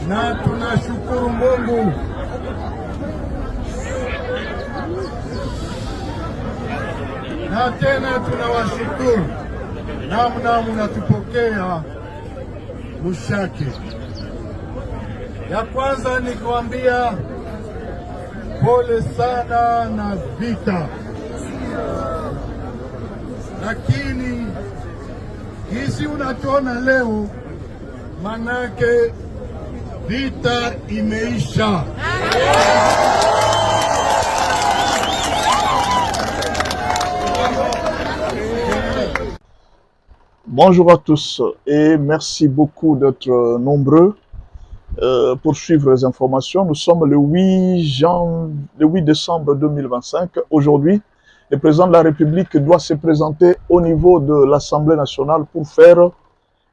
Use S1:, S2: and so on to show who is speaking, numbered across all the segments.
S1: na tunashukuru Mungu na tena tunawashukuru namna mnatupokea Mushaki. Ya kwanza ni kuambia pole sana na vita, lakini hizi unatuona leo, manake vita imeisha.
S2: Bonjour à tous et merci beaucoup d'être nombreux pour suivre les informations. Nous sommes le 8 décembre 2025. Aujourd'hui, le président de la République doit se présenter au niveau de l'Assemblée nationale pour faire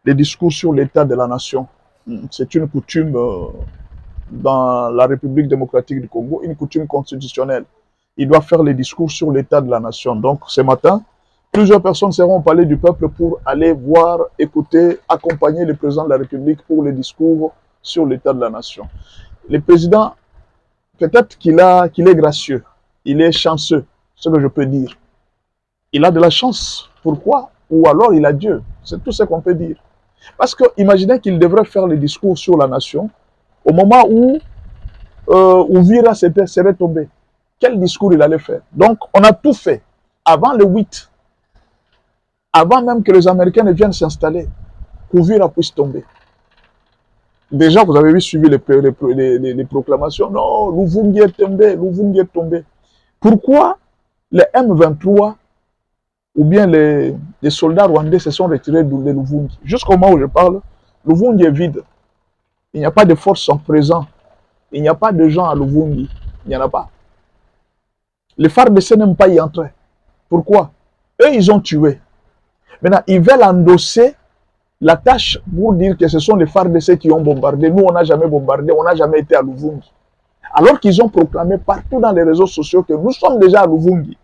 S2: des discours sur l'état de la nation. C'est une coutume dans la République démocratique du Congo, une coutume constitutionnelle. Il doit faire les discours sur l'état de la nation. Donc ce matin, plusieurs personnes seront au Palais du Peuple pour aller voir, écouter, accompagner le président de la République pour les discours sur l'état de la nation. Le président, peut-être qu'il est gracieux, il est chanceux, ce que je peux dire. Il a de la chance. Pourquoi? Ou alors il a Dieu. C'est tout ce qu'on peut dire. Parce que imaginez qu'il devrait faire le discours sur la nation au moment où Uvira serait tombé. Quel discours il allait faire? Donc on a tout fait avant le 8. Avant même que les Américains ne viennent s'installer, qu'Uvira puisse tomber. Déjà, vous avez suivi les proclamations. Non, Luvungi est tombé, Luvungi est tombé. Pourquoi les M23 ou bien les soldats rwandais se sont retirés de Luvungi? Jusqu'au moment où je parle, Luvungi est vide. Il n'y a pas de forces en présent. Il n'y a pas de gens à Luvungi. Il n'y en a pas. Les FARDC n'aiment pas y entrer. Pourquoi? Eux, ils ont tué. Maintenant, ils veulent endosser la tâche pour dire que ce sont les FARDC qui ont bombardé. Nous, on n'a jamais bombardé, on n'a jamais été à Luvungi. Alors qu'ils ont proclamé partout dans les réseaux sociaux que nous sommes déjà à Luvungi.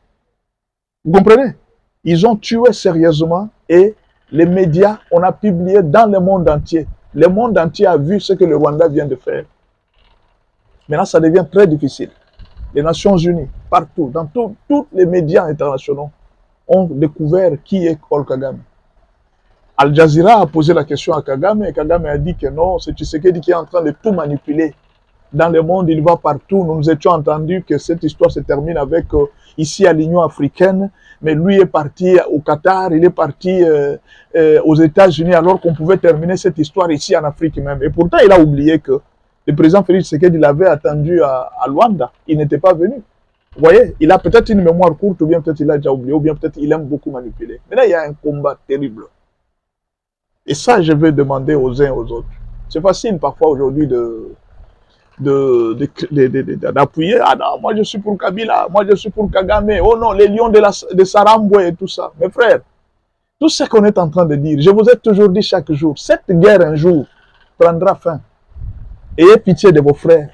S2: Vous comprenez? Ils ont tué sérieusement et les médias, on a publié dans le monde entier. Le monde entier a vu ce que le Rwanda vient de faire. Maintenant, ça devient très difficile. Les Nations Unies, partout, dans tous les médias internationaux, ont découvert qui est Paul Kagame. Al Jazeera a posé la question à Kagame et Kagame a dit que non, c'est Tshisekedi qui est en train de tout manipuler. Dans le monde, il va partout. Nous étions entendus que cette histoire se termine avec ici à l'Union africaine, mais lui est parti au Qatar, il est parti aux États-Unis alors qu'on pouvait terminer cette histoire ici en Afrique même. Et pourtant, il a oublié que le président Félix Tshisekedi l'avait attendu à Luanda. Il n'était pas venu. Vous voyez, il a peut-être une mémoire courte, ou bien peut-être il a déjà oublié, ou bien peut-être il aime beaucoup manipuler. Mais là, il y a un combat terrible. Et ça, je vais demander aux uns et aux autres. C'est facile parfois aujourd'hui d'appuyer. Ah non, moi je suis pour Kabila, moi je suis pour Kagame. Oh non, les lions de Saramboué et tout ça. Mes frères, tout ce qu'on est en train de dire, je vous ai toujours dit chaque jour, cette guerre un jour prendra fin. Ayez pitié de vos frères.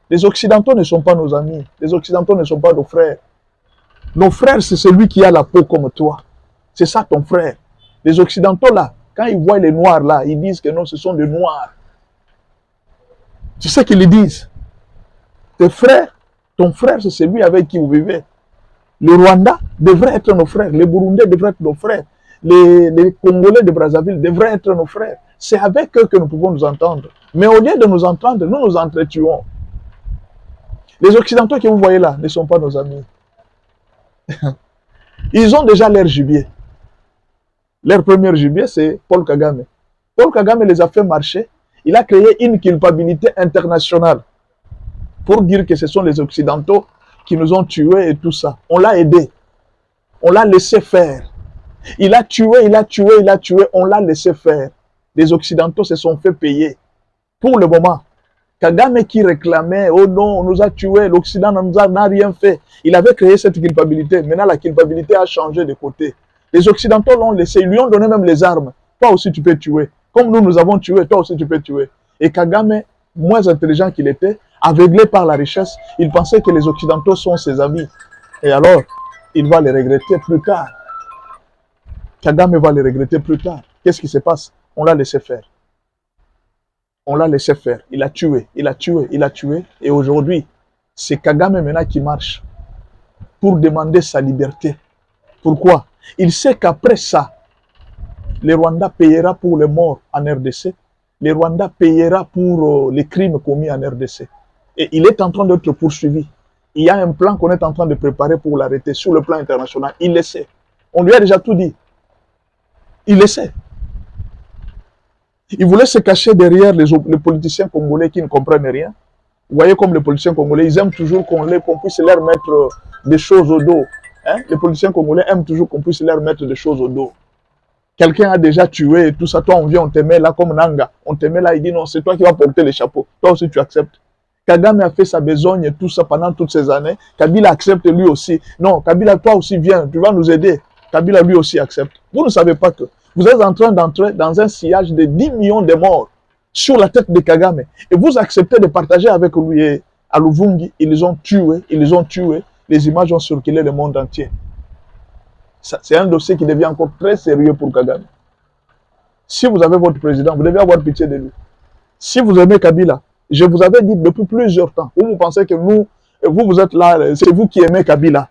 S2: Les Occidentaux ne sont pas nos amis. Les Occidentaux ne sont pas nos frères. Nos frères, c'est celui qui a la peau comme toi. C'est ça ton frère. Les Occidentaux là, quand ils voient les Noirs là, ils disent que non, ce sont des Noirs. Tu sais qu'ils le disent. Tes frères, ton frère, c'est celui avec qui vous vivez. Le Rwanda devrait être nos frères. Les Burundais devraient être nos frères. Les Congolais de Brazzaville devraient être nos frères. C'est avec eux que nous pouvons nous entendre. Mais au lieu de nous entendre, nous nous entretuons. Les Occidentaux que vous voyez là ne sont pas nos amis. Ils ont déjà leur gibier. Leur premier gibier, c'est Paul Kagame. Paul Kagame les a fait marcher. Il a créé une culpabilité internationale pour dire que ce sont les Occidentaux qui nous ont tués et tout ça. On l'a aidé. On l'a laissé faire. Il a tué, il a tué, il a tué. On l'a laissé faire. Les Occidentaux se sont fait payer. Pour le moment, Kagame qui réclamait, oh non, on nous a tués, l'Occident n'a rien fait. Il avait créé cette culpabilité. Maintenant, la culpabilité a changé de côté. Les Occidentaux l'ont laissé, ils lui ont donné même les armes. Toi aussi, tu peux tuer. Comme nous avons tué, toi aussi, tu peux tuer. Et Kagame, moins intelligent qu'il était, aveuglé par la richesse, il pensait que les Occidentaux sont ses amis. Et alors, il va les regretter plus tard. Kagame va les regretter plus tard. Qu'est-ce qui se passe? On l'a laissé faire. On l'a laissé faire. Il a tué, il a tué, il a tué. Et aujourd'hui, c'est Kagame maintenant qui marche pour demander sa liberté. Pourquoi? Il sait qu'après ça, le Rwanda payera pour les morts en RDC. Le Rwanda payera pour les crimes commis en RDC. Et il est en train d'être poursuivi. Il y a un plan qu'on est en train de préparer pour l'arrêter sur le plan international. Il le sait. On lui a déjà tout dit. Il le sait. Il voulait se cacher derrière les politiciens congolais qui ne comprennent rien. Vous voyez comme les politiciens congolais, ils aiment toujours qu'on puisse leur mettre des choses au dos. Hein? Les politiciens congolais aiment toujours qu'on puisse leur mettre des choses au dos. Quelqu'un a déjà tué et tout ça. Toi, on vient, on te met là comme Nanga. On te met là, il dit non, c'est toi qui vas porter les chapeaux. Toi aussi, tu acceptes. Kagame a fait sa besogne et tout ça pendant toutes ces années. Kabila accepte lui aussi. Non, Kabila, toi aussi, viens, tu vas nous aider. Kabila lui aussi accepte. Vous ne savez pas que vous êtes en train d'entrer dans un sillage de 10 millions de morts sur la tête de Kagame. Et vous acceptez de partager avec lui. Et à Luvungi, ils les ont tués, ils les ont tués. Les images ont circulé le monde entier. C'est un dossier qui devient encore très sérieux pour Kagame. Si vous avez votre président, vous devez avoir pitié de lui. Si vous aimez Kabila, je vous avais dit depuis plusieurs temps, vous pensez que nous, vous êtes là, c'est vous qui aimez Kabila.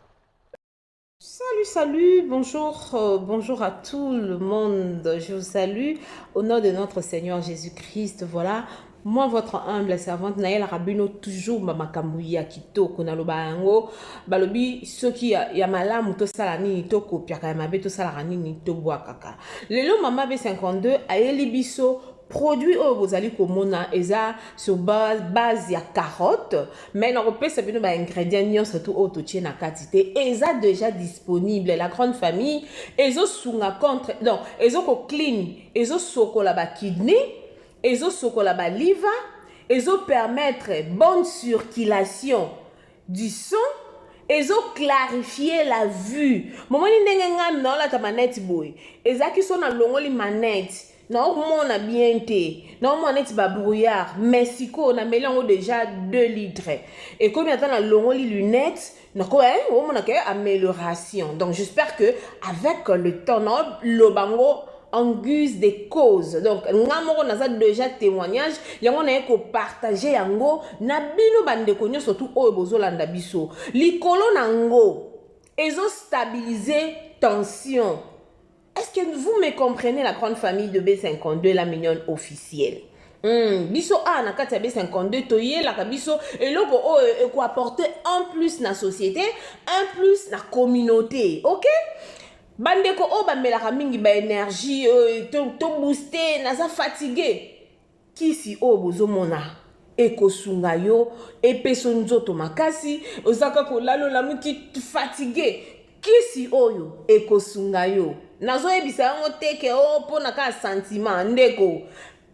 S3: Salut, bonjour, bonjour à tout le monde, je vous salue au nom de notre Seigneur Jésus-Christ, voilà, moi votre humble servante Naël Rabino, toujours mamakamouya kitoko na lobango, balobi soki ya malamu to salani to kopiaka ya mabe to salarani ni to boakaka. Lelo mama B52 ayeli biso produit au bozali komona eza sur base ya carotte mais na kopesa bino ba ingrédients nyonso surtout auto tie na quantité eza déjà disponible la grande famille ezo sunga contre donc ezo ko clean ezo sokola ba kidney ezo sokola ba liver ezo permettre bonne circulation du sang ezo clarifier la vue moment ni ndenge ngam na la ta manette boy ezaki so na longoli manette non, on a bien été. Non, on a ba brouillard. Mexico, on a mélangé déjà 2 litres. Et comme il y a les lunettes, on a amélioration. Donc, j'espère que avec le temps, le bango en guise des causes. Donc, on a déjà témoignage. On a partagé yango. Na bino bande konyo surtout o bozolanda biso. Likolo nango. Ezo stabiliser tension. Est-ce que vous me comprenez la grande famille de B52, la mignonne officielle? Biso a na kati ya B52 toye la biso eloko o ko apporter en plus na société, en plus na communauté, OK? Bandeko o ba melaka mingi ba énergie to booster na za fatigué. Kisi o bozomona ekosunga yo epeso nzoto makasi ozaka kolalo la muki fatigué. Kisi oyo ekosunga yo nazo ebisa yango teke o pona ka sentiment ndeko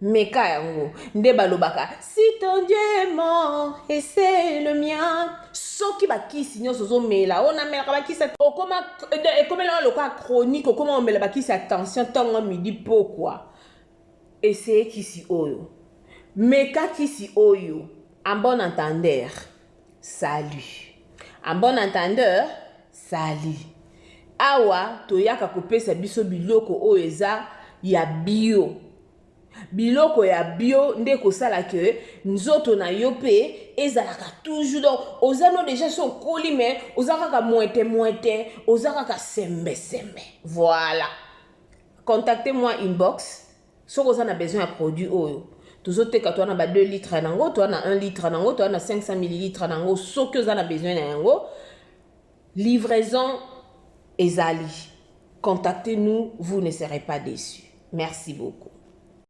S3: meka yango nde balobaka si ton Dieu est mort et c'est le mien soki bakisi nyonso zo mela ona mela ka bakisi okoma ekomela loka chronique okoma omela bakisi attention tango midi pourquoi essayer kisi oyo meka kisi oyo en bon entendeur salut en bon entendeur salut awa toyaka kopesa biso biloko oyo eza ya bio biloko ya bio nde kosala ke nzoto na yo pe ezalaka toujours donc ozano déjà so koli mais ozaka moite ozaka sembe voilà contactez-moi inbox si vous avez besoin de produit oyo tozoteka to na ba 2 litres nango to na 1 litre nango to na 500 ml nango so que vous avez besoin na yango livraison ezali. Contactez-nous, vous ne serez pas déçus. Merci beaucoup.